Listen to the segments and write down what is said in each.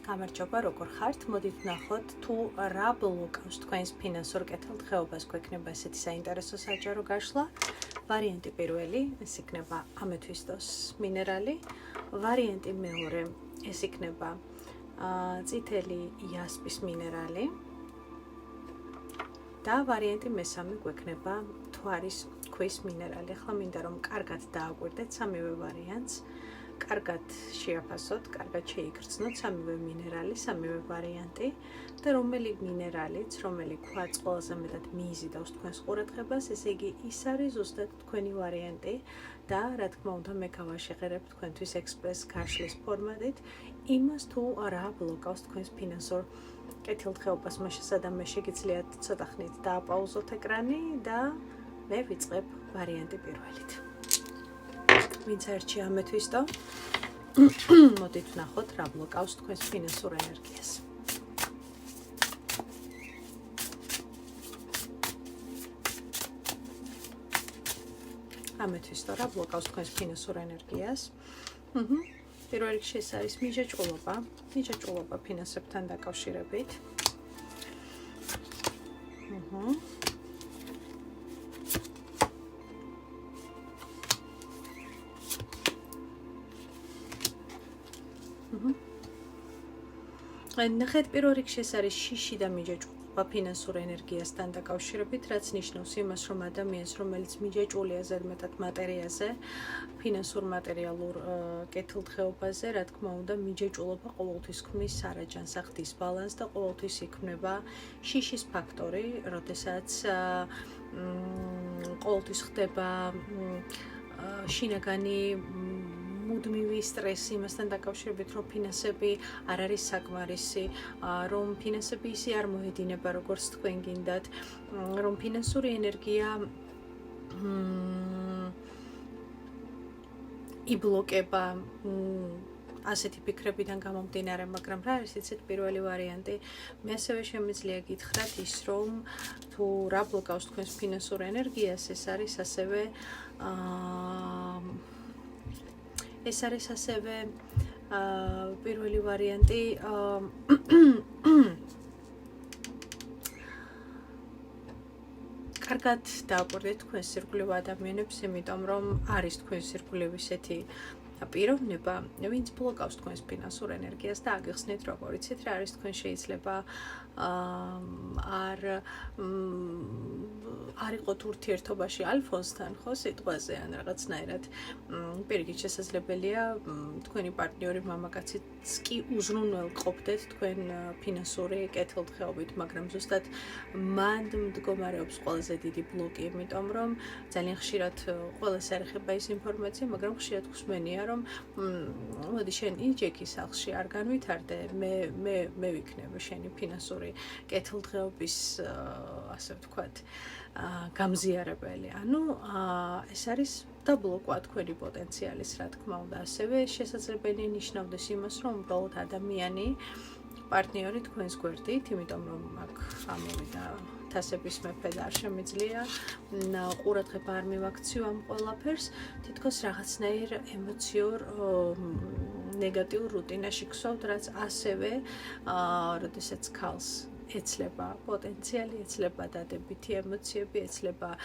გამარჯობა, როგორ ხართ? მოდით ვნახოთ თუ რა ბლოკავს თქვენს ფინანსურ კეთილდღეობას გვექნება ესეთი საინტერესო საჯარო გაშლა. ვარიანტი პირველი, ეს იქნება ამეთვისტოს მინერალი. ვარიანტი მეორე, ეს იქნება წითელი იასპის მინერალი. და ვარიანტი მესამე გვექნება მთვარის ქვის მინერალი. ახლა მინდა რომ კარგად დააკვირდეთ სამივე ვარიანტს. კარგად შეაფასოთ, კარგად შეიგრძნოთ სამივე მინერალი, სამივე ვარიანტი და რომელი მინერალიც, რომელი ქვაც ყველაზე მეტად მიიზიდავს თქვენს ყურადღებას, ესე იგი ის არის ზუსტად თქვენი ვარიანტი და რა თქმა უნდა მე გავაშეღერებ თქვენთვის ექსპრეს გაშლის ფორმატით იმას თუ რა ბლოკავს თქვენს ფინანსურ კეთილდღეობას. შესაძლოა შეგიძლიათ ცოტა ხნით დააპაუზოთ ეკრანი და მე ვიწყებ ვარიანტი პირველით. ვინც არჩია ამეთვისტო, მოდით ვნახოთ რა ბლოკავს თქვენს ფინანსურ ენერგიას. ამეთვისტო რა ბლოკავს თქვენს ფინანსურ ენერგიას. პირველ რიგში ეს არის მიჯაჭვულობა ფინანსებთან დაკავშირებით. ნახეთ, პირველ რიგში ეს არის შიში და მიჯაჭვულობა ფინანსურ ენერგიასთან დაკავშირებით, რაც ნიშნავს იმას, რომ ადამიანს, რომელიც მიჯაჭვულია ზედმეტად მატერიაზე, ფინანსურ მატერიალურ კეთილდღეობაზე, რა თქმა უნდა, მიჯაჭვულობა ყოველთვის ქმნის სარაჯანს, ახდის ბალანსს და ყოველთვის იქმნება შიშის ფაქტორი, როდესაც ყოველთვის ხდება შინაგანი მუდმივი სტრესი იმასთან დაკავშირებით, რომ ფინანსები არ არის საკმარისი, რომ ფინანსები ისე არ მოედინება, როგორც თქვენ გინდათ, რომ ფინანსური ენერგია იბლოკება ასეთი ფიქრებიდან გამომდინარე, მაგრამ რა არის იცით პირველი ვარიანტი? მე ასევე შემიძლია გითხრათ ის, რომ თუ რა ბლოკავს თქვენს ფინანსურ ენერგიას, ეს არის ასევე პირველი ვარიანტი კარგად დააკვირდეთ თქვენს ირგვლივ ადამიანებს, იმიტომ რომ არის თქვენს ირგვლივ ისეთი პიროვნება, ვინც ბლოკავს თქვენს ფინანსურ ენერგიას და აგიხსნით როგორ იცით რა არის, თქვენ შეიძლება არ იყოთ ურთიერთობაში ალფონსთან, ხო, სიტყვაზე ან რაღაცნაირად. პირიქით შესაძლებელია თქვენი პარტნიორი მამაკაციც კი უზრუნველ ყოფდეთ თქვენ ფინანსური კეთილდღეობით, მაგრამ ზუსტად მან მდგომარეობს ყველაზე დიდი ბლოკი, იმიტომ რომ ძალიან ხშირად ყველას არ ეხება ის ინფორმაცია, მაგრამ ხშირად ხსმენია, რომ მოდი შენ იჯექი სახლში არ განვითარდე, მე ვიქნებ შენი ფინანსური კეთილდღეობის, ასე ვთქვათ, გამზიარებელი. ანუ ეს არის დაბლოკვა თქვენი პოტენციალის, რა თქმა უნდა, ასევე შესაძლებელია ნიშნავდეს იმას, რომ უბრალოდ ადამიანი პარტნიორი თქვენს გვერდით, იმიტომ რომ აქ ამოვიდა თასების მეფე და არ შემიძლია ყურადღება არ მივაქციო ამ ყველაფერს, თითქოს რაღაცნაირ ემოციურ ნეგატიურ რუტინაში გსვავთ, რაც ასევე როდესაც ქალს ეცლება პოტენციალი, ეცლება დადებითი ემოციები, ეცლება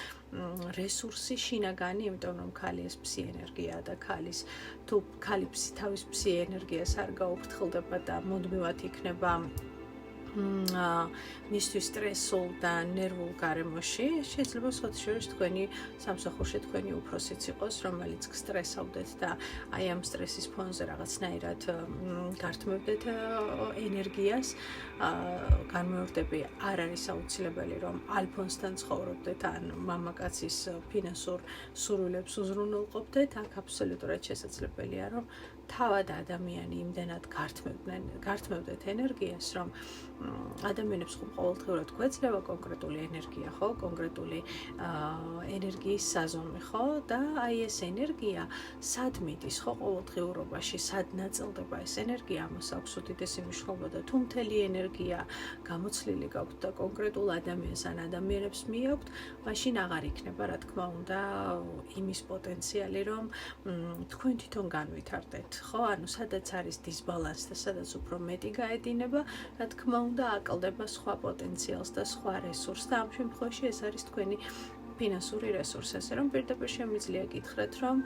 რესურსი შინაგანი, იმიტომ რომ ქალი ეს ფსი ენერგიაა და თუ ქალი თავის ფსი ენერგიას არ გაუფრთხილდება და მუდმივად იქნება მისთვის სტრესულ და ნერვულ გარემოში, შეიძლება სხვადასხვა თქვენი სამსახურში თქვენი უფროსიც იყოს, რომელიც გსტრესავდეთ და აი ამ სტრესის ფონზე რაღაცნაირად გართმევდეთ ენერგიას. განმეორდები არ არის აუცილებელი, რომ ალფონსთან ცხოვრობდეთ ან მამაკაცის ფინანსურ სურვილებს უზრუნველყოფდეთ. აქ აბსოლუტურად შესაძლებელია, რომ თავად ადამიანი იმდენად გართმევდეთ ენერგიას, რომ ადამიანებს ხომ ყოველდღიურად გვეძლევა კონკრეტული ენერგია, ხო, კონკრეტული ენერგიის საზომი, ხო, და აი ეს ენერგია სად მიდის, ხო, ყოველდღიურობაში, სად ნაწილდება ეს ენერგია, ამას აქვს უდიდესი მნიშვნელობა და თუ მთელი ენერგია გამოცლილი გაქვთ და კონკრეტულ ადამიანს ან ადამიანებს მიაქვთ, მაშინ აღარ იქნება, რა თქმა უნდა, იმის პოტენციალი, რომ თქვენ თვითონ განვითარდეთ. ხო, ანუ სადაც არის დისბალანსი და სადაც უფრო მეტი გაედინება, რა თქმა უნდა, აკლდება სხვა პოტენციალს და სხვა რესურსს და ამ შემთხვევაში ეს არის თქვენი ფინანსური რესურსი, ასე რომ პირდაპირ შემიძლია გითხრათ, რომ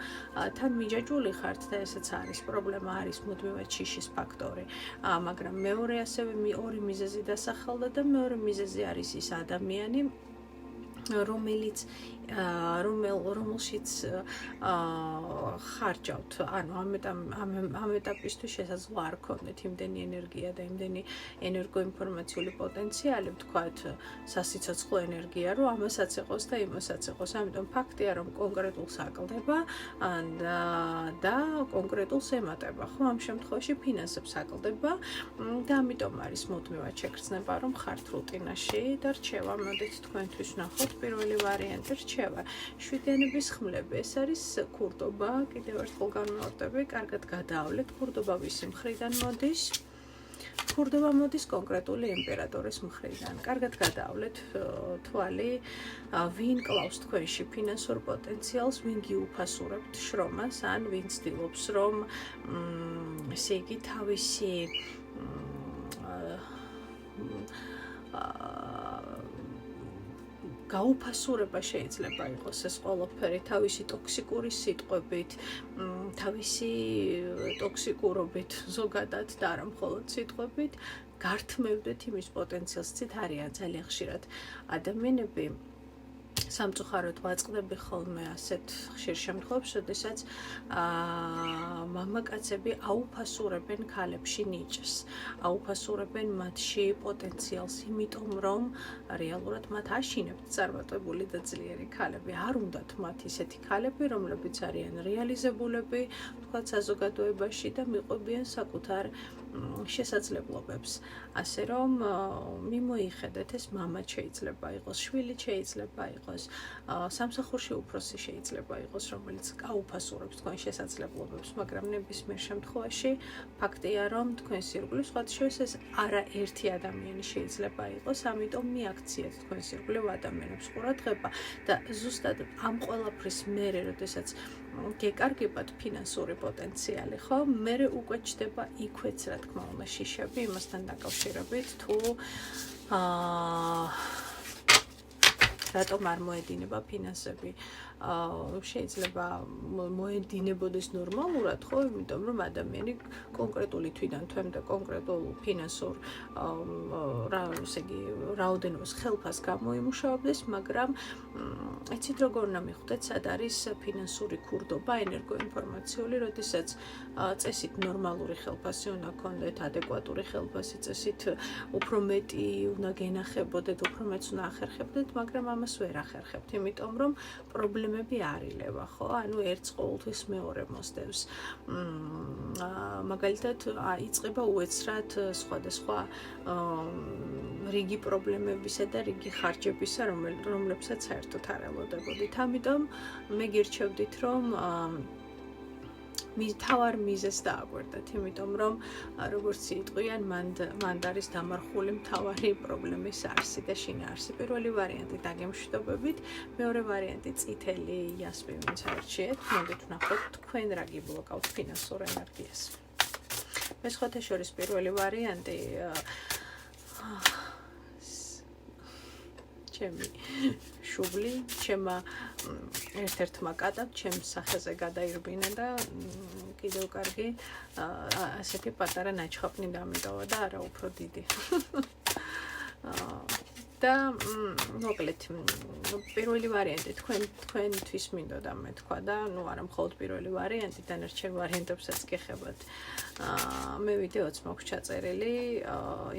თან მიჯაჭვული ხართ და ესეც არის პრობლემა, არის მუდმივად შიშის ფაქტორი. მაგრამ მეორე ასევე ორი მიზეზი დასახელდა და მეორე მიზეზი არის ის ადამიანი, რომელიც რომელშიც ხარჯავთ, ანუ ამ ეტაპისთვის შესაძლოა არ გქონდეთ იმდენი ენერგია და იმდენი ენერგოინფორმაციული პოტენციალი, ვთქვათ, სასიცოცხლო ენერგია, რომ ამასაც ეყოს და იმასაც ეყოს. ამიტომ ფაქტია, რომ კონკრეტულს აკლდება და კონკრეტულს ემატება, ხო, ამ შემთხვევაში ფინანსებს აკლდება და ამიტომ არის მუდმივად შეგრძნება, რომ ხართ რუტინაში და რჩევა. მოდით თქვენთვის ვნახოთ პირველი ვარიანტი რჩევა. შვიდიანების ხმლები, ეს არის ქურდობა, კიდევ ერთხელ განმარტები, კარგად გადაავლეთ, ქურდობა ვისი მხრიდან მოდის? ქურდობა მოდის კონკრეტული იმპერატორის მხრიდან. კარგად გადაავლეთ თვალი, ვინ კლავს თქვენში ფინანსურ პოტენციალს, ვინ გიუფასურებთ შრომას, ან ვინ ცდილობს, რომ ესე იგი თავისი გაუფასურება შეიძლება იყოს ეს ყველაფერი თავისი ტოქსიკური სიტყვებით, თავისი ტოქსიკურობით ზოგადად და არა მხოლოდ სიტყვებით, გართმევდეთ იმის პოტენციალს. ცით არიან ძალიან ხშირად ადამიანები სამწუხაროდ ვაწყდები ხოლმე ასეთ ხშირ შემთხვევებში, როდესაც მამაკაცები აუფასურებენ ქალებში ნიჭს, აუფასურებენ მათში პოტენციალს, იმიტომ რომ რეალურად მათ აშინებთ წარმატებული და ძლიერი ქალები. არ უნდათ მათ ისეთი ქალები, რომლებიც არიან რეალიზებულები, თქვათ საზოგადოებაში და მიყვებიან საკუთარ შესაძლებლობებს. ასე რომ მიმოიხედეთ, ეს მამა შეიძლება იყოს, შვილი შეიძლება იყოს, სამსახურში უფროსი შეიძლება იყოს, რომელიც გაუფასურებს თქვენ შესაძლებლობებს, მაგრამ ნებისმიერ შემთხვევაში ფაქტია, რომ თქვენს ირგვლივ სხვათა შორის ეს არაერთი ადამიანი შეიძლება იყოს, ამიტომ მიაქციეთ თქვენს ირგვლივ ადამიანებს ყურადღება და ზუსტად ამ ყველაფრის მერე, როდესაც გეკარგებათ ფინანსური პოტენციალი, ხო? მერე უკვე ჩდება იქვეც, რა თქმა უნდა, შიშები იმასთან დაკავშირებით, თუ რატომ არ მოედინება ფინანსები? შეიძლება მოედინებოდეს ნორმალურად, ხო? იმიტომ რომ ადამიანი კონკრეტული თვიდან თვემდე კონკრეტულ ფინანსურ რაოდენობას ხელფას გამოიმუშავებდეს, მაგრამ იცით როგორ უნდა მიხვდეთ, სად არის ფინანსური ქურდობა, ენერგოინფორმაციული, როდესაც წესით ნორმალური ხელფასი უნდა გქონდეთ, ადეკვატური ხელფასი, წესით უფრო მეტი უნდა გენახებოდეთ, უფრო მეტს უნდა ახერხებდეთ, მაგრამ ამას ვერ ახერხებთ, იმიტომ რომ პრობლემები არ ილევა, ხო? ანუ ერთს ყოველთვის მეორე მოსდევს. მაგალითად, იწყება უეცრად სხვადასხვა რიგი პრობლემებისა და რიგი ხარჯებისა, რომლებსაც საერთოდ არ ელოდებოდით. ამიტომ მე გირჩევდით, რომ თავარ მიზეს დააკვირდეთ, იმიტომ რომ როგორც იტყვიან, მანდ არის დამარხული მთავარი პრობლემის არსი და შინაარსი. პირველი ვარიანტი დაგემშვიდობებით, მეორე ვარიანტი წითელი იასპი ვინც არჩიეთ, მოდით ვნახოთ თქვენ რა გიბლოკავთ ფინანსურ ენერგიას. მე სხვათა შორის პირველი ვარიანტი ჩემი შუბლი, ჩემმა ერთ-ერთმა კატამ ჩემს სახეზე გადაირბინა და კიდევ კარგი ასეთი პატარა ნაჩხაპნი დამიტოვა და არა უფრო დიდი. და მოკლედ პირველი ვარიანტი თქვენთვის მინდოდა მე თქვა და ნუ არა მხოლოდ პირველი ვარიანტი, დანარჩენ ვარიანტებსაც გეხებათ. მე ვიდეოც მაქვს ჩაწერილი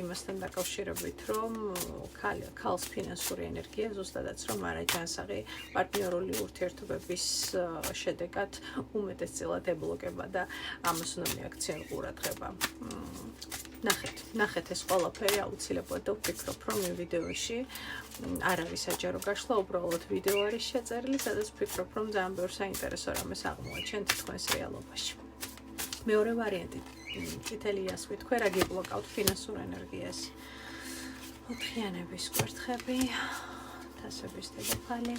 იმასთან დაკავშირებით, რომ ქალს ფინანსური ენერგია ზუსტადაც რომ არაჯანსაღი პარტნიორული ურთიერთობების შედეგად უმეტესწილად ებლოკება და ამას უნდა მიაქციონ ყურადღება. ნახეთ ეს ყველაფერი აუცილებლად და ვფიქრობ, რომ იმ ვიდეოში არ არის საჯარო გაშლა, უბრალოდ ვიდეო არის შეწერილი, სადაც ვფიქრობ, რომ ძალიან ბევრ საინტერესო რამეს აღმოაჩენთ თქვენს რეალობაში. მეორე ვარიანტი, წითელი იასპი, თქვენ რა გიბლოკავთ ფინანსურ ენერგიას? ოთხიანების კვერთხები, თასების დედოფალი.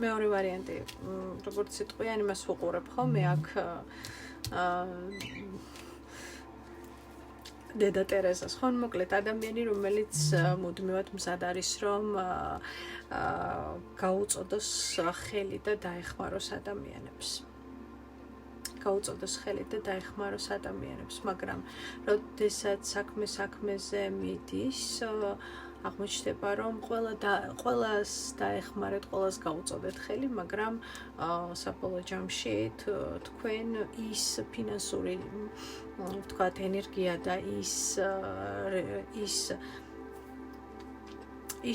მეორე ვარიანტი, როგორც სიტყვიან, იმას ვუყურებ ხოლმე აქ დედა ტერეზას, ხო, მოკლედ ადამიანი, რომელიც მუდმივად მზად არის, რომ გაუწოდოს ხელი და დაეხმაროს ადამიანებს. გაუწოდოს ხელი და დაეხმაროს ადამიანებს, მაგრამ როდესაც საქმეზე მიდის, აღმოჩნდება, რომ ყველას დაეხმარეთ, ყველას გაუწოდეთ ხელი, მაგრამ საბოლოო ჯამში თქვენ ის ფინანსური, ვთქვათ, ენერგია და ის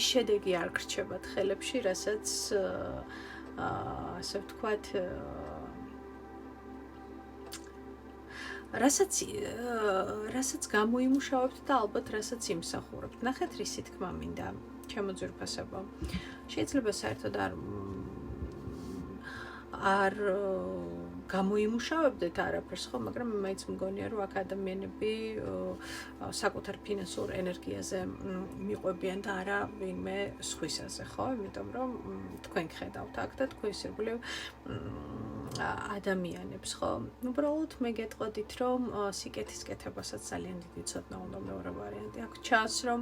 შედეგი არ გრჩებათ ხელებში, რასაც ასე ვთქვათ, რასაც გამოიმუშავებთ და ალბათ რასაც იმსახურებთ. ნახეთ, რისი თქმა მინდა, ჩემო ძვირფასებო. შეიძლება საერთოდ არ გამოიმუშავებდეთ არაფერს, ხო, მაგრამ მაინც მგონია, რომ აქ ადამიანები საკუთარ ფინანსურ ენერგიაზე მიყვებიან და არა ვინმე სხვისაზე, ხო? იმიტომ რომ თქვენ გხედავთ აქ და თქვენ ირგვლივ ადამიანებს, ხო? უბრალოდ მე გეტყოდით, რომ სიკეთის კეთებასაც ძალიან დიდი ცოდნა უნდა მეორე ვარიანტი. აქ ჩანს, რომ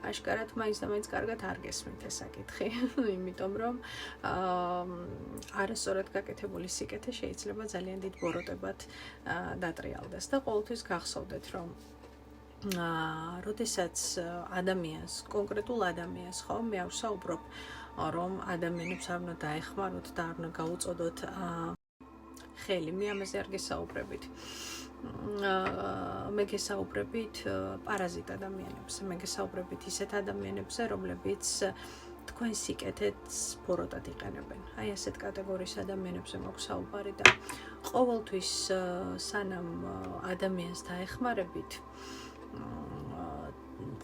აშკარად მაინც და მაინც კარგად არ გესმით ეს საკითხი, იმიტომ რომ არასწორად გაკეთებული სიკეთე შეიძლება ძალიან დიდ ბოროტებად დატრიალდეს და ყოველთვის გახსოვდეთ, რომ როდესაც ადამიანს, კონკრეტულ ადამიანს, ხო, მე არ ვსაუბრობ, რომ ადამიანებს არ უნდა დაეხმაროთ და არ უნდა გაუწოდოთ ხელი, მე ამაზე არ გესაუბრებით. მე გესაუბრებით პარაზიტ ადამიანებზე, მე გესაუბრებით ისეთ ადამიანებზე, რომლებიც თქვენ სიკეთეს ბოროტად იყენებენ. აი ასეთ კატეგორიის ადამიანებზე მაქვს საუბარი და ყოველთვის სანამ ადამიანს დაეხმარებით,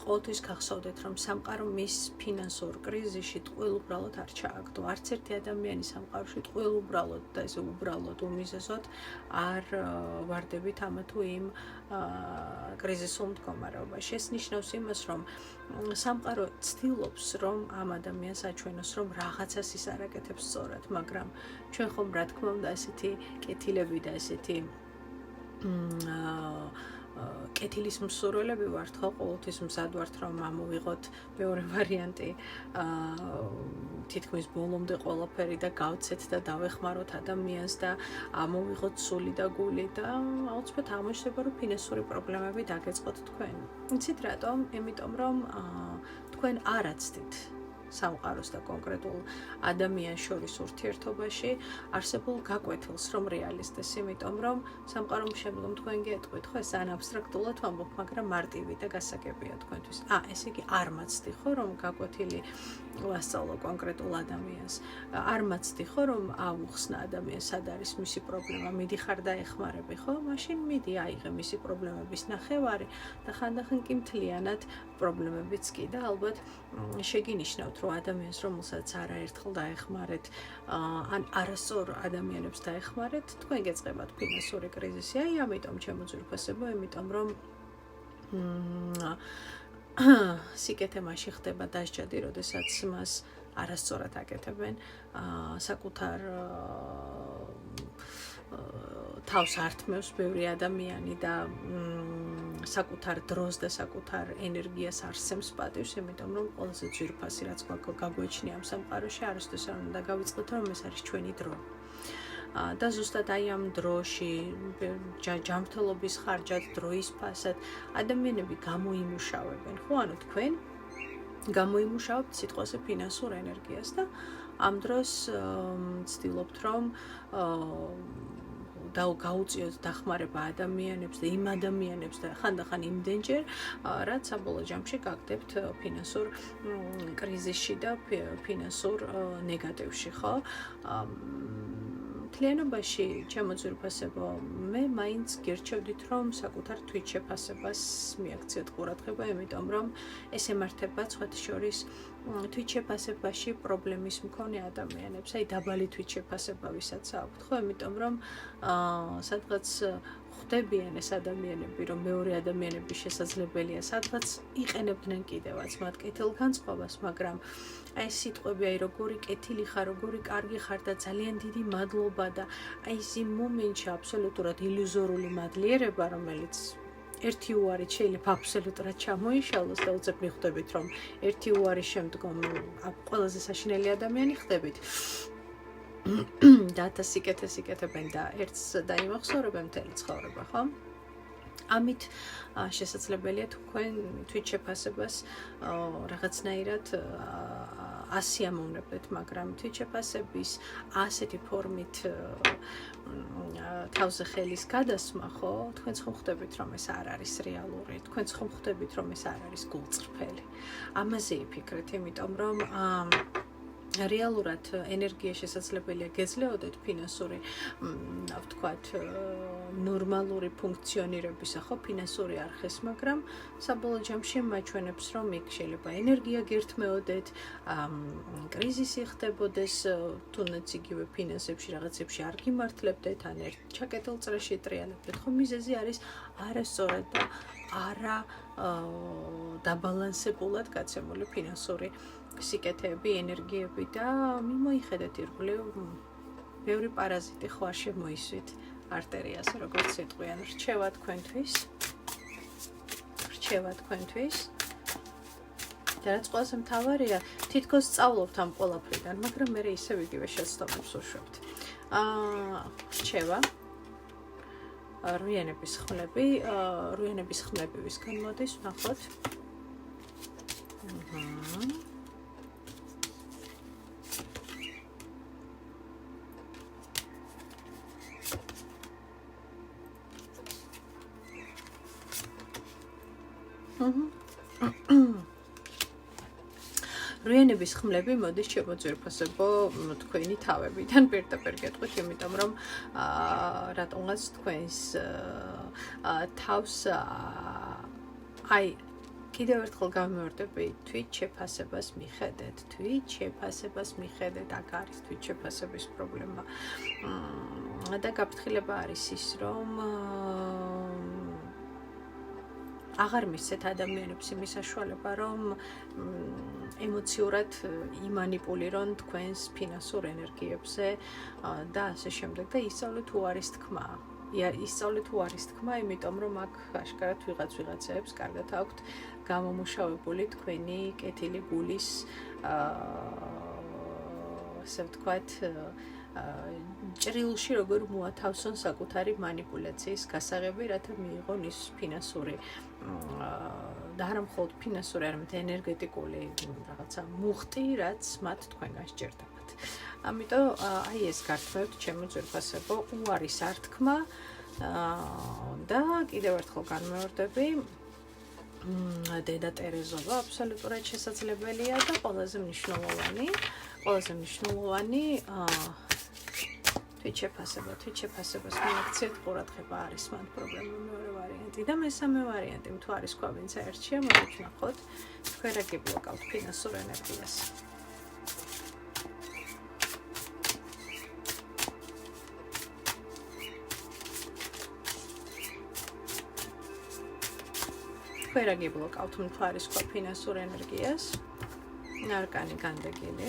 ყოველთვის გახსოვდეთ, რომ სამყარო მის ფინანსურ კრიზისში ტყუილ უბრალოდ არ ჩააგდო. არც ერთი ადამიანი სამყაროში ტყუილ უბრალოდ და ესე უბრალოდ უმიზესოდ არ ვარდებით ამა თუ იმ კრიზისულ მდგომარეობაში. ეს ნიშნავს იმას, რომ სამყარო ცდილობს, რომ ამ ადამიანს აჩვენოს, რომ რაღაცას ის არ აკეთებს სწორად, მაგრამ ჩვენ ხომ რა თქმა უნდა ესეთი კეთილები და ესეთი კეთილის მსურველები ვართ, ხო, ყოველთვის მზად ვართ, რომ ამოვიღოთ მეორე ვარიანტი, თითქმის ბოლომდე ყველაფერი და გავცეთ და დავეხმაროთ ადამიანს და ამოვიღოთ სული და გული და აუცილებლად აღმოჩნდება, რომ ფინანსური პრობლემები დაგეწყოთ თქვენ. იცით რატომ? იმიტომ რომ თქვენ არ აცდით სამყაროს და კონკრეტულ ადამიანს შორის ურთიერთობაში არსებულ გაკვეთილს, რომ რეალისტეს, იმიტომ რომ სამყარომ შემდგომ თქვენ გეტყვით, ხო, ეს ან აბსტრაქტულად ვამბობ, მაგრამ მარტივი და გასაგებია თქვენთვის. ესე იგი არ მაცდი, ხო, რომ გაკვეთილი ვასწავლო კონკრეტულ ადამიანს. არ მაცდი, ხო, რომ ავუხსნა ადამიანს, სად არის მისი პრობლემა, მიდიხარ და ეხმარები, ხო? მაშინ მიდი აიღე მისი პრობლემების ნახევარი და ხანდახან კი მთლიანად პრობლემებიც კი და ალბათ შეგინიშნავთ, რომ ადამიანს, რომელსაც არაერთხელ დაეხმარეთ, ან არასწორ ადამიანებს დაეხმარეთ, თქვენ გეწყებათ ფინანსური კრიზისი. აი ამიტომ ჩემო ძვირფასებო, იმიტომ რომ სიკეთე მაშინ ხდება დასჯადი, როდესაც მას არასწორად აკეთებენ, საკუთარ თავს ართმევს ბევრი ადამიანი და საკუთარ დროს და საკუთარ ენერგიას არსემს პატივს, იმიტომ რომ ყველაზე ძვირფასი რაც გაგვეჩნია ამ სამყაროში, არასდროს არ უნდა გავიწყოთ, რომ ეს არის ჩვენი დრო. და ზუსტად აი ამ დროში, ჯანმრთელობის ხარჯად, დროის ფასად ადამიანები გამოიმუშავებენ, ხო, ანუ თქვენ გამოიმუშავებთ სიტყვაზე ფინანსურ ენერგიას და ამ დროს ცდილობთ, რომ გაუწიოთ დახმარება ადამიანებს და იმ ადამიანებს და ხანდახან იმდენჯერ, რაც საბოლოო ჯამში გაგდებთ ფინანსურ კრიზისში და ფინანსურ ნეგატივში, ხო? მთლიანობაში, ჩემო ძვირფასებო, მე მაინც გირჩევდით, რომ საკუთარ თვითშეფასებას მიაქციოთ ყურადღება, იმიტომ რომ ეს ემართება სხვათა შორის თვითშეფასებაში პრობლემის მქონე ადამიანებს, აი დაბალი თვითშეფასება ვისაც აქვთ, ხო, იმიტომ რომ სადღაც ხვდებიან ეს ადამიანები, რომ მეორე ადამიანების შესაძლებელია სადღაც იყენებდნენ კიდევაც მათ კეთილგანწყობას, მაგრამ აი ეს სიტყვები, აი როგორი კეთილი ხარ, როგორი კარგი ხარ და ძალიან დიდი მადლობა და აი ეს იმ მომენტში აბსოლუტურად ილუზორული მადლიერება, რომელიც ერთი უარით შეიძლება აბსოლუტურად ჩამოიშალოს და უცებ მიხვდებით, რომ ერთი უარის შემდგომ ყველაზე საშინელი ადამიანი ხდებით. და სიკეთეს იკეთებენ და ერთს დაიმახსოვრებენ მთელი ცხოვრება, ხო? ამით შესაძლებელია თქვენ თვითშეფასებას რაღაცნაირად ასიამოვნებდეთ, მაგრამ თვითშეფასების ასეთი ფორმით თავზე ხელის გადასმა, ხო? თქვენც ხომ ხვდებით, რომ ეს არ არის რეალური, თქვენც ხომ ხვდებით, რომ ეს არ არის გულწრფელი. ამაზე იფიქრეთ, იმიტომ რომ რეალურად ენერგია შესაძლებელია გეძლეოდეთ ფინანსური, ვთქვათ, ნორმალური ფუნქციონირებისა, ხო, ფინანსური არხის, მაგრამ საბოლოო ჯამში მაჩვენებს, რომ იქ შეიძლება ენერგია გერთმეოდეთ, კრიზისი ხდებოდეს, თუნდაც იგივე ფინანსებში რაღაცებში არ გიმართლებდეთ, ან ერთ ჩაკეტილ წრეში ტრიალებდეთ, ხო, მიზეზი არის არასწორად და არა დაბალანსებულად გაცემული ფინანსური სიკეთეები, ენერგიები და მიმოიხედეთ ირგვლივ ბევრი პარაზიტი ხო არ შემოისვით არტერიაზე, როგორც იტყვიან, რჩევა თქვენთვის. და რაც ყველაზე მთავარია, თითქოს სწავლობთ ამ ყველაფრიდან, მაგრამ მე ისევ იგივე შეცდომებს უშვებთ. რჩევა რუიანების ხმლები ვისგან მოდის, ვნახოთ. რუიანების ხმლები მოდის შემოძვირფასებო თქვენი თავებიდან პირდაპირ გეტყვით, იმიტომ რომ რატომღაც თქვენს თავს აი კიდევ ერთხელ გამიმეორდები, თვითშეფასებას მიხედეთ, აქ არის თვითშეფასების პრობლემა. და გაფრთხილება არის ის, რომ აღარ მისცეთ ადამიანებს იმის საშუალება, რომ ემოციურად იმანიპულირონ თქვენს ფინანსურ ენერგიებზე და ასე შემდეგ და ისწავლეთ უარის თქმა, იმიტომ რომ აქ აშკარად ვიღაცებს კარგად აქვთ გამომუშავებული თქვენი კეთილი გულის ასე ვთქვათ ჭრილში როგორ მოათავსონ საკუთარი манипуляციის გასაღები, რათა მიიღონ ის ფინანსური და არა მხოლოდ ფინანსური, არამედ ენერგეტიკული რაღაცა მუხტი, რაც მათ თქვენგან სჭირდებათ. ამიტომ აი ეს გართმევთ ჩემო ძვირფასებო, უარის ართქმა და კიდევ ერთხელ განმეორდები, დედა ტერეზობა აბსოლუტურად შესაძლებელია და ყველაზე მნიშვნელოვანი თვითშეფასებას მიაქციეთ ყურადღება არის მან პრობლემა მეორე ვარიანტი და მესამე ვარიანტი მთვარის ქვა ვინც აერჩია, მოდით ვნახოთ თქვენ რა გიბლოკავთ ფინანსურ ენერგიას. თქვენ რა გიბლოკავთ მთვარის ქვა ფინანსურ ენერგიას. არკანი განდეგილი.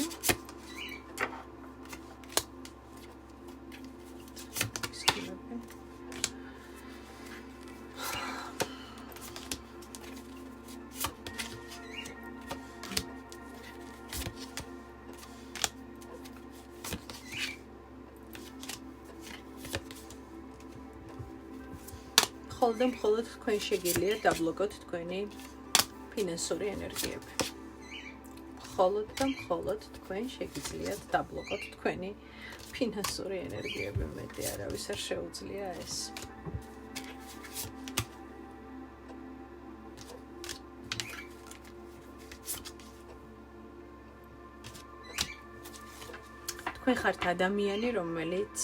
მხოლოდ თქვენ შეგიძლიათ დაბლოკოთ თქვენი ფინანსური ენერგიები. მხოლოდ თქვენ შეგიძლიათ დაბლოკოთ თქვენი ფინანსური ენერგიები, მეტი არავის არ შეუძლია ეს. თქვენ ხართ ადამიანი, რომელიც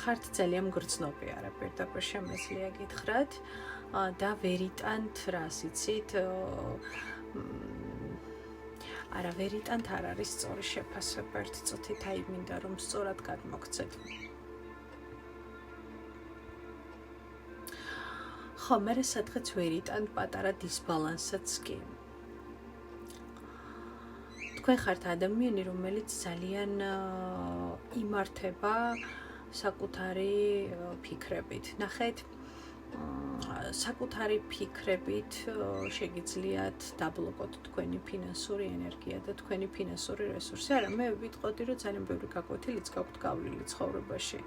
ხართ ძალიან მგრძნობი, არა პირდაპირ შემეძლია გითხრათ და ვერიტანთ რას იცით, არა ვერიტანთ არ არის სწორი შეფასება, ერთი წუთით აი მინდა რომ სწორად გადმოგცეთ. ხო, მე სადღაც ვერ იტანთ პატარა დისბალანსიც კი. თქვენ ხართ ადამიანი, რომელიც ძალიან იმართება საკუთარი ფიქრებით. ნახეთ, საკუთარი ფიქრებით შეგიძლიათ დაბლოკოთ თქვენი ფინანსური ენერგია და თქვენი ფინანსური რესურსი. არა, მე ვიტყოდი, რომ ძალიან ბევრი გაკვეთილიც გაქვთ გავლილი ცხოვრებაში.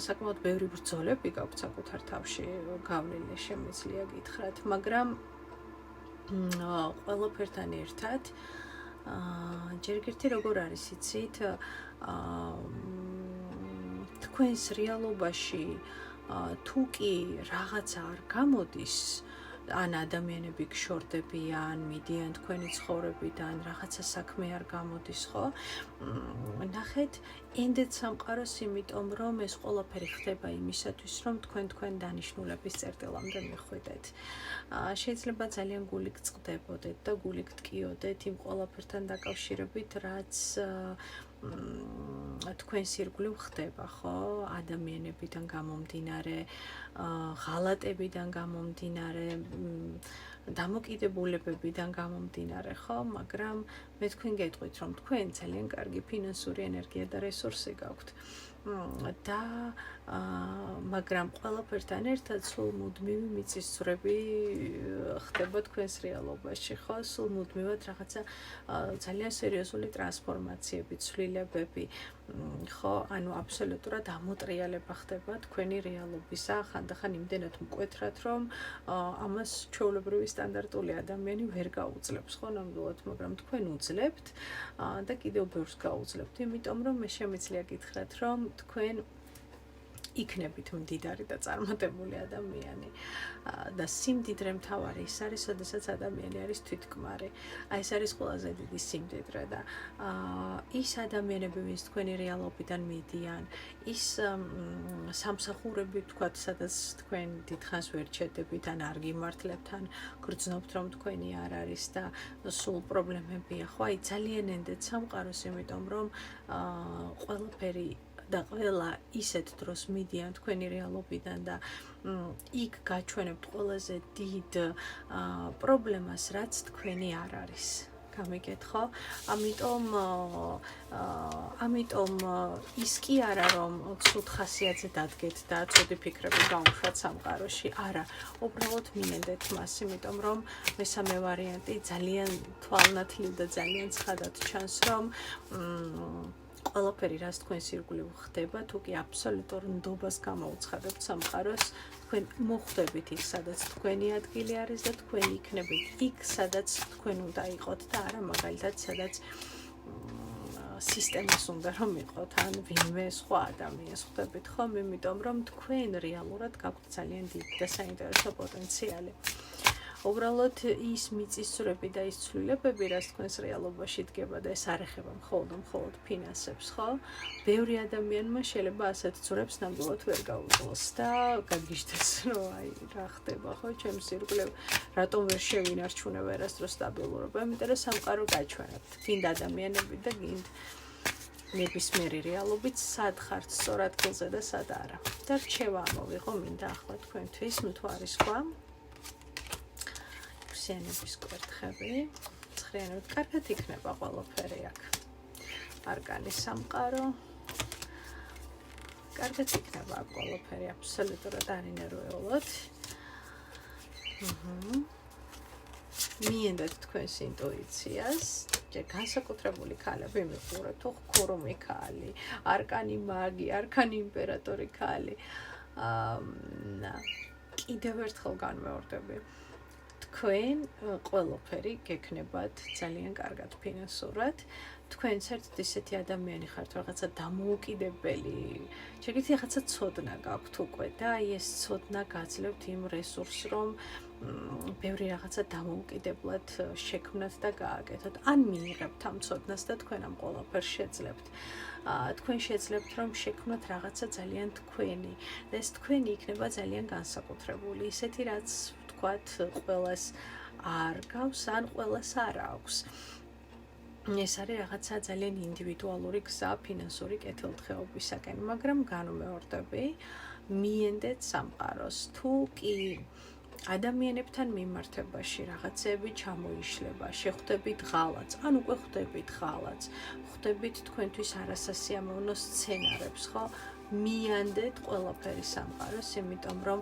საკმაოდ ბევრი ბრძოლები გაქვთ საკუთარ თავში გავლილი, შემიძლია გითხრათ, მაგრამ ყველაფერთან ერთად ჯერ ერთი როგორ არის იცით, თქვენს რეალობაში თუ კი რაღაცა არ გამოდის, ან ადამიანები გშორდებიან, მიდიან თქვენი ცხოვრებიდან, რაღაცა საქმე არ გამოდის, ხო? ნახეთ, ენდეთ სამყაროს, იმიტომ რომ ეს ყველაფერი ხდება იმისათვის, რომ თქვენ დანიშნულების წერტილამდე მიხვიდეთ. შეიძლება ძალიან გულით წყდებოდეთ და გულით ტკიოდეთ იმ ყველაფერთან დაკავშირებით, რაც თქვენს ირგვლივ ხდება, ხო? ადამიანებიდან გამომდინარე, ღალატებიდან გამომდინარე, დამოკიდებულებებიდან გამომდინარე, ხო? მაგრამ მე თქვენ გეტყვით, რომ თქვენ ძალიან კარგი ფინანსური ენერგია და რესურსი გაქვთ. და მაგრამ ყველაფერთან ერთად სულ მუდმივი მიწისძვრები ხდება თქვენს რეალობაში, ხო? სულ მუდმივად რაღაცა ძალიან სერიოზული ტრანსფორმაციები, ცვლილებები, ხო? ანუ აბსოლუტურად ამოტრიალება ხდება თქვენი რეალობისა, ხანდახან იმდენად მკვეთრად, რომ ამას ჩვეულებრივი სტანდარტული ადამიანი ვერ გაუძლებს, ხო? ნამდვილად, მაგრამ თქვენ უძლებთ და კიდევ ბევრს გაუძლებთ, იმიტომ რომ მე შემიძლია გითხრათ, რომ თქვენ იქნებით მდიდარი და წარმატებული ადამიანი და სიმდიდრე მთავარი ის არის, როდესაც ადამიანი არის თვითკმარი. აი ეს არის ყველაზე დიდი სიმდიდრე და ის ადამიანები, ვინც თქვენი რეალობიდან მიდიან, ის სამსახურები, თქვათ, სადაც თქვენ დიდხანს ვერ ჩერდებით, ან არ გიმართლებთ, ან გრძნობთ, რომ თქვენი არ არის და სულ პრობლემებია, ხო? აი ძალიან ენდეთ სამყაროს, იმიტომ რომ ყველაფერი და ყველა ისეთ დროს მიდიან თქვენი რეალობიდან და იქ გაჩვენებთ ყველაზე დიდ პრობლემას, რაც თქვენი არ არის. გამიგეთ, ხო? ამიტომ ის კი არა, რომ ცუდ ხასიათზე დადგეთ და ცუდი ფიქრები გაუშვათ სამყაროში. არა, უბრალოდ მიენდეთ მას, იმიტომ რომ მესამე ვარიანტი ძალიან თვალნათლივ და ძალიან ცხადად ჩანს, რომ ყველაფერი, რაც თქვენს ირგვლივ ხდება, თუ კი აბსოლუტურ ნდობას გამოუცხადებთ სამყაროს, თქვენ მოხვდებით იქ, სადაც თქვენი ადგილი არის და თქვენ იქნებით იქ, სადაც თქვენ უნდა იყოთ და არა მაგალითად, სადაც სისტემას უნდა რომ იყოთ, ან ვინმე სხვა ადამიანს ხვდებით ხომ, იმიტომ რომ თქვენ რეალურად გაქვთ ძალიან დიდი და საინტერესო პოტენციალი. უბრალოდ ის მიწისძვრები და ის ცვლილებები, რაც თქვენს რეალობაში დგება და ეს არ ეხება მხოლოდ ფინანსებს, ხო? ბევრი ადამიანმა შეიძლება ასეთ ძვრებს ნამდვილად ვერ გაუძლოს და გაგიჟდეს, რომ აი რა ხდება, ხო, ჩემს ირგვლივ, რატომ ვერ შევინარჩუნე ვერასდროს სტაბილურობა, იმიტომ რომ სამყარო გაჩვენებთ, გინდ ადამიანები და გინდ ნებისმიერი რეალობით, სად ხართ სწორ ადგილზე და სად არა. და რჩევა ამოვიღო მინდა ახლა თქვენთვის მთვარის სხვა. სიანების კვერთხები, ცხრიანებით კარგად იქნება ყველაფერი აქ. არკანის სამყარო. კარგად იქნება აქ ყველაფერი, აბსოლუტურად არ ინერვიულოთ. მიენდეთ თქვენს ინტუიციას, ჯერ განსაკუთრებული ქალები მიყურეთ, თუ ხურუმი ქალი, არკანი მაგი, არკანი იმპერატორი ქალი. კიდევ ერთხელ განმეორდები. თქვენ ყველაფერი გექნებათ ძალიან კარგად ფინანსურად. თქვენ საერთოდ ისეთი ადამიანი ხართ, რაღაცა დამოუკიდებელი. შეგიძლიათ რაღაცა ცოდნა გაქვთ უკვე და აი ეს ცოდნა გაძლევთ იმ რესურსს, რომ ბევრი რაღაცა დამოუკიდებლად შექმნათ და გააკეთოთ. ან მიიღებთ ამ ცოდნას და თქვენ ამ ყველაფერს შეძლებთ. თქვენ შეძლებთ, რომ შექმნათ რაღაცა ძალიან თქვენი და ეს თქვენი იქნება ძალიან განსაკუთრებული. ისეთი, რაც თქვათ, ყველას არ გავს, ან ყველას არ აქვს. ეს არის რაღაცა ძალიან ინდივიდუალური გზა ფინანსური კეთილდღეობისაკენ, მაგრამ განმეორდები, მიენდეთ სამყაროს. თუ კი ადამიანებთან მიმართებაში რაღაცები ჩამოიშლება, შეხვდებით ღალატს, ან უკვე ხვდებით ღალატს, ხვდებით თქვენთვის არასასიამოვნო სცენარებს, ხო? მიანდეთ ყველაფერი სამყაროს, იმიტომ რომ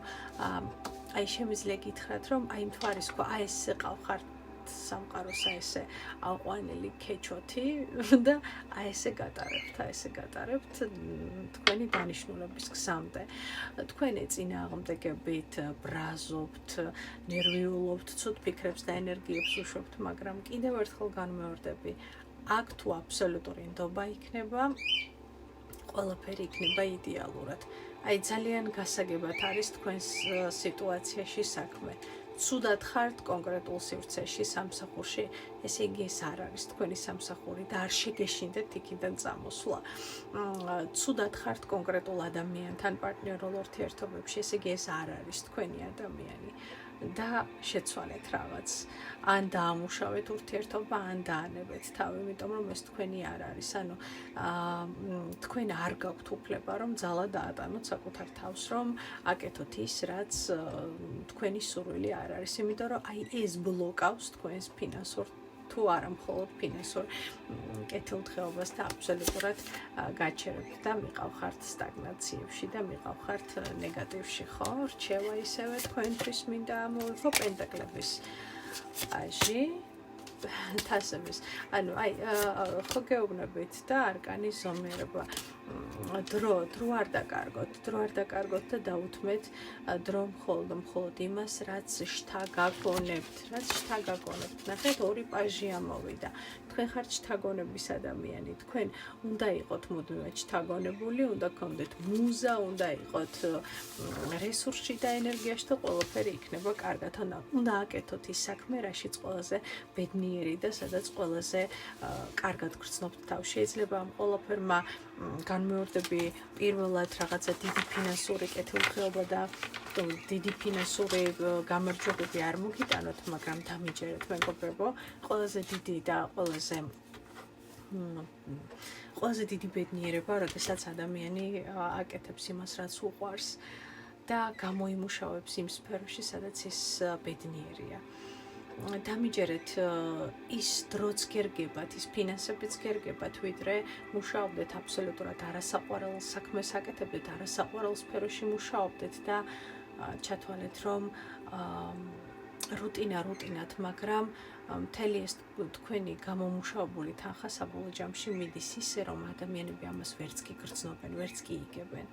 აი შემიძლია გითხრათ, რომ აი მთვარის ქვა, აი ესე ყავხართ სამყაროს, აი ესე აყვანილი ქეჩოთი და აი ესე გატარებთ თქვენი დანიშნულების გზამდე. თქვენ წინააღმდეგებით ბრაზობთ, ნერვიულობთ, ცუდ ფიქრებს და ენერგიებს უშვებთ, მაგრამ კიდევ ერთხელ განმეორდები, აქ თუ აბსოლუტური ნდობა იქნება, ყველაფერი იქნება იდეალურად. აი ძალიან გასაგებად არის თქვენს სიტუაციაში საქმე. ცუდად ხართ კონკრეტულ სივრცეში, სამსახურში, ესე იგი ეს არ არის თქვენი სამსახური და არ შეგეშინდეთ იქიდან წამოსვლა. ცუდად ხართ კონკრეტულ ადამიანთან პარტნიორულ ურთიერთობებში, ესე იგი ეს არ არის თქვენი ადამიანი და შეცვალეთ რაღაც. ან დაამუშავეთ ურთიერთობა, ან დაანებეთ თავი, იმიტომ რომ ეს თქვენი არ არის. ანუ თქვენ არ გაქვთ უფლება, რომ ძალა დაატანოთ საკუთარ თავს, რომ აკეთოთ ის, რაც თქვენი სურვილი არ არის, იმიტომ რომ აი ეს ბლოკავს თქვენს ფინანსურ თუ არა მხოლოდ ფინანსურ კეთილდღეობას და აბსოლუტურად გაჩერებთ და მიყავხართ სტაგნაციებში და მიყავხართ ნეგატივში, ხო? რჩევა ისევე თქვენთვის მინდა მოვიღო პენტაკლების პაჟი. თასების. ანუ აი ხო გეუბნებით და არკანის ზომიერება. დრო არ დაკარგოთ და დაუთმეთ დრო მხოლოდ იმას, რაც შთა გაგონებთ. ნახეთ, ორი პაჟი ამოვიდა. თქვენ ხართ შთაგონების ადამიანი. თქვენ უნდა იყოთ მუდმივად შთაგონებული, უნდა გქონდეთ მუზა, უნდა იყოთ რესურსში და ენერგიაში და ყველაფერი იქნება კარგად. უნდა აკეთოთ ის საქმე, რაშიც ყველაზე ბედნიერი და სადაც ყველაზე კარგად გრძნობთ თავს. შეიძლება ამ ყველაფერმა განმეორდები პირველად რაღაცა დიდი ფინანსური კეთილდღეობა და დიდი ფინანსური გამარჯვებები არ მოგიტანოთ, მაგრამ დამიჯერეთ მეგობრებო, ყველაზე დიდი და ყველაზე დიდი ბედნიერება, როდესაც ადამიანი აკეთებს იმას, რაც უყვარს და გამოიმუშავებს იმ სფეროში, სადაც ის ბედნიერია. დამიჯერეთ ის დროც გერგებათ, ის ფინანსებიც გერგებათ, ვიდრე მუშაობდეთ აბსოლუტურად არასაყვარელ საქმეს აკეთებდეთ, არასაყვარელ სფეროში მუშაობდეთ და ჩათვალეთ, რომ რუტინად, მაგრამ მთელი ეს თქვენი გამომუშავებული თანხა საბოლოო ჯამში მიდის ისე, რომ ადამიანები ამას ვერც კი გრძნობენ, ვერც კი იგებენ.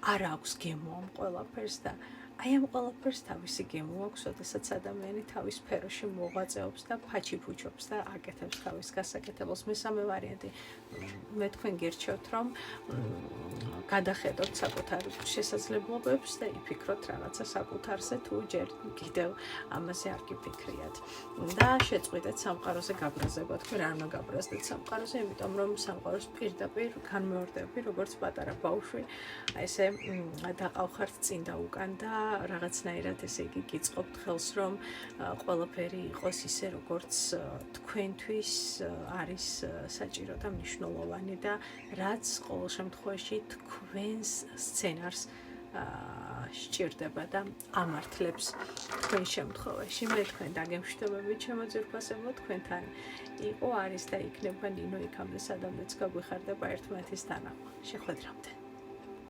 არ აქვს გემო ამ ყველაფერს და აი ამ ყველაფერს თავისი გემო აქვს, როდესაც ადამიანი თავის სფეროში მოღვაწეობს და ფაჩიფუჩობს და აკეთებს თავის გასაკეთებელს. მესამე ვარიანტი, მე თქვენ გირჩევთ, რომ გადახედოთ საკუთარ შესაძლებლობებს და იფიქროთ რაღაცა საკუთარზე, თუ ჯერ კიდევ ამაზე არ გიფიქრიათ. და შეწყვიტეთ სამყაროზე გაბრაზება. თქვენ არ უნდა გაბრაზდეთ სამყაროზე, იმიტომ რომ სამყაროს პირდაპირ განმეორდები, როგორც პატარა ბავშვი, ესე დაყავხართ წინ და უკან და რაღაცნაირად ესე იგი გიწყობთ ხელს, რომ ყველაფერი იყოს ისე, როგორც თქვენთვის არის საჭირო და მნიშვნელოვანი და რაც ყოველ შემთხვევაში თქვენს სცენარს სჭირდება და ამართლებს თქვენ შემთხვევაში. მე თქვენ დაგემშვიდობებით, ჩემო ძვირფასებო, თქვენთან იყო, არის და იქნება ნინო იქამდე სადამეც გაგვიხარდება ერთმანეთის თანახმა. შეხვედრამდე.